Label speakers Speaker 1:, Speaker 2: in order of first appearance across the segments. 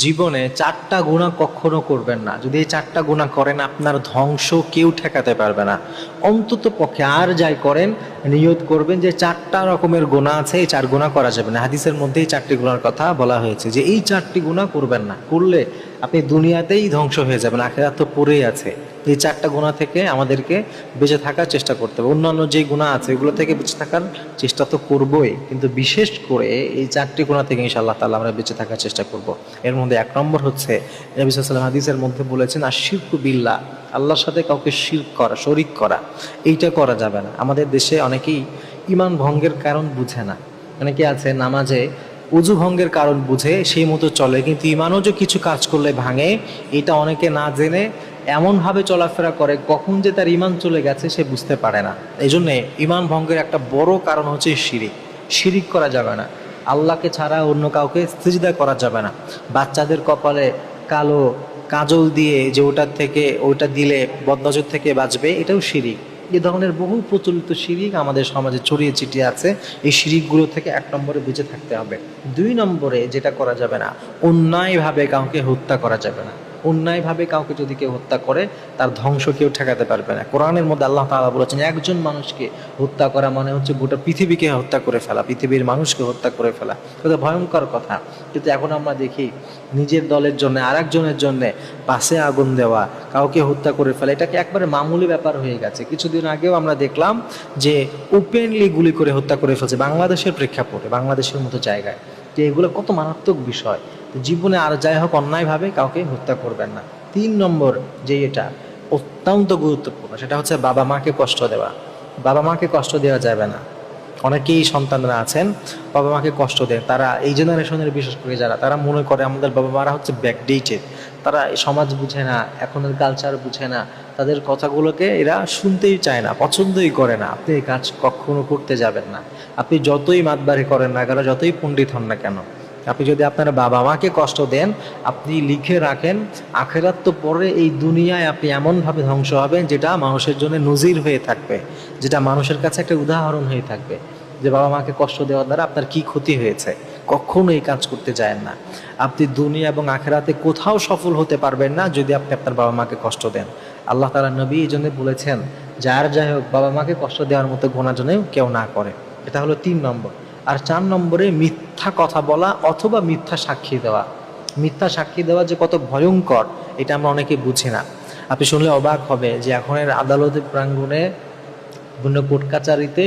Speaker 1: জীবনে 4টা গুনাহ কখনো করবেন না। যদি এই 4টা গুনাহ করেন আপনার ধ্বংস কেউ ঠেকাতে পারবে না। অন্তত পক্ষে আর যাই করেন নিয়ত করবেন যে 4টা রকমের গুনাহ আছে, এই 4 গুনাহ করা যাবে না। হাদিসের মধ্যে এই 4টি গুনার কথা বলা হয়েছে যে এই 4টি গুনাহ করবেন না, করলে আপনি দুনিয়াতেই ধ্বংস হয়ে যাবেন, আখিরাত তো পড়েই আছে। এই 4টা গুনাহ থেকে আমাদেরকে বেঁচে থাকার চেষ্টা করতে হবে। অন্যান্য যে গুনাহ আছে এগুলো থেকে বেঁচে থাকার চেষ্টা তো করবই, কিন্তু বিশেষ করে এই 4টি গুনাহ থেকে ইনশাআল্লাহ তাআলা আমরা বেঁচে থাকার চেষ্টা করব। এর মধ্যে 1 নম্বর হচ্ছে নবী সাল্লাল্লাহু আলাইহি ওয়াসাল্লাম হাদিসের মধ্যে বলেছেন আশিরকু বিল্লাহ, আল্লাহর সাথে কাউকে শিরক করা, শরীক করা, এইটা করা যাবে না। আমাদের দেশে অনেকেই ঈমান ভঙ্গের কারণ বুঝে না। অনেকে আছে নামাজে উযু ভঙ্গের কারণ বুঝে সেই মতো চলে, কিন্তু ঈমানও যে কিছু কাজ করলে ভাঙে এটা অনেকে না জেনে এমনভাবে চলাফেরা করে কখন যে তার ঈমান চলে গেছে সে বুঝতে পারে না। এই জন্যে ঈমান ভঙ্গের একটা বড় কারণ হচ্ছে শিরিক। শিরিক করা যাবে না, আল্লাহকে ছাড়া অন্য কাউকে সিজদা করা যাবে না। বাচ্চাদের কপালে কালো কাজল দিয়ে যে ওটা দিলে বদনজর থেকে বাঁচবে, এটাও শিরিক। এ ধরনের বহু প্রচলিত শিরিক আমাদের সমাজে ছড়িয়ে ছিটিয়ে আছে। এই শিরিকগুলো থেকে 1 নম্বরে বেঁচে থাকতে হবে। 2 নম্বরে যেটা করা যাবে না, অন্যায়ভাবে কাউকে হত্যা করা যাবে না। অন্যায়ভাবে কাউকে যদি কেউ হত্যা করে তার ধ্বংস কেউ ঠেকাতে পারবে না। কোরআনের মধ্যে আল্লাহ তাআলা বলেছেন একজন মানুষকে হত্যা করা মানে হচ্ছে গোটা পৃথিবীকে হত্যা করে ফেলা, পৃথিবীর মানুষকে হত্যা করে ফেলা। এটা ভয়ঙ্কর কথা। কিন্তু এখন আমরা দেখি নিজের দলের জন্য আরেকজনের জন্য পাশে আগুন দেওয়া, কাউকে হত্যা করে ফেলা, এটাকে একবারে মামুলি ব্যাপার হয়ে গেছে। কিছুদিন আগেও আমরা দেখলাম যে ওপেনলি গুলি করে হত্যা করে ফেলছে বাংলাদেশের প্রেক্ষাপটে, বাংলাদেশের মতো জায়গায়। যে এগুলো কত মারাত্মক বিষয়। তো জীবনে আর যাই হোক অন্যায়ভাবে কাউকে হত্যা করবেন না। 3 নম্বর যে এটা অত্যন্ত গুরুত্বপূর্ণ সেটা হচ্ছে বাবা মাকে কষ্ট দেওয়া। বাবা মাকে কষ্ট দেওয়া যাবে না। অনেকেই সন্তানরা আছেন বাবা মাকে কষ্ট দেন, তারা এই জেনারেশনের বিশেষ করে যারা, তারা মনে করে আমাদের বাবা মারা হচ্ছে ব্যাকডেটেড, তারা সমাজ বুঝে না, এখনের কালচার বুঝে না, তাদের কথাগুলোকে এরা শুনতেই চায় না, পছন্দই করে না। আপনি এই কাজ কখনো করতে যাবেন না। আপনি যতই মাতবাড়ি করেন না কেন, যতই পণ্ডিত হন না কেন, আপনি যদি আপনার বাবা মাকে কষ্ট দেন, আপনি লিখে রাখেন আখিরাত তো পরে, এই দুনিয়ায় আপনি এমনভাবে ধ্বংস হবেন যেটা মানুষের জন্য নজির হয়ে থাকবে, যেটা মানুষের কাছে একটা উদাহরণ হয়ে থাকবে যে বাবা মাকে কষ্ট দেওয়ার দ্বারা আপনার কি ক্ষতি হয়েছে। কখনো এই কাজ করতে যায়েন না। আপনি দুনিয়া এবং আখিরাতে কোথাও সফল হতে পারবেন না যদি আপনি আপনার বাবা মাকে কষ্ট দেন। আল্লাহ তাআলা নবী এই জন্য বলেছেন যার যাই হোক বাবা মাকে কষ্ট দেওয়ার মতো গুনাহ যেন কেউ না করে। এটা হলো 3 নম্বর। আর 4 নম্বরে মিথ্যা কথা বলা অথবা মিথ্যা সাক্ষী দেওয়া। মিথ্যা সাক্ষী দেওয়া যে কত ভয়ঙ্কর এটা আমরা অনেকে বুঝি না। আপনি শুনলে অবাক হবে যে এখনের আদালতের প্রাঙ্গণে বিভিন্ন কোর্ট কাচারিতে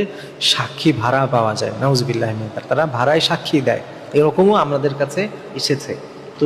Speaker 1: সাক্ষী ভাড়া পাওয়া যায়। নাউজুবিল্লাহি মিন যালিক, তারা ভাড়ায় সাক্ষী দেয়। এরকমও আমাদের কাছে এসেছে। তো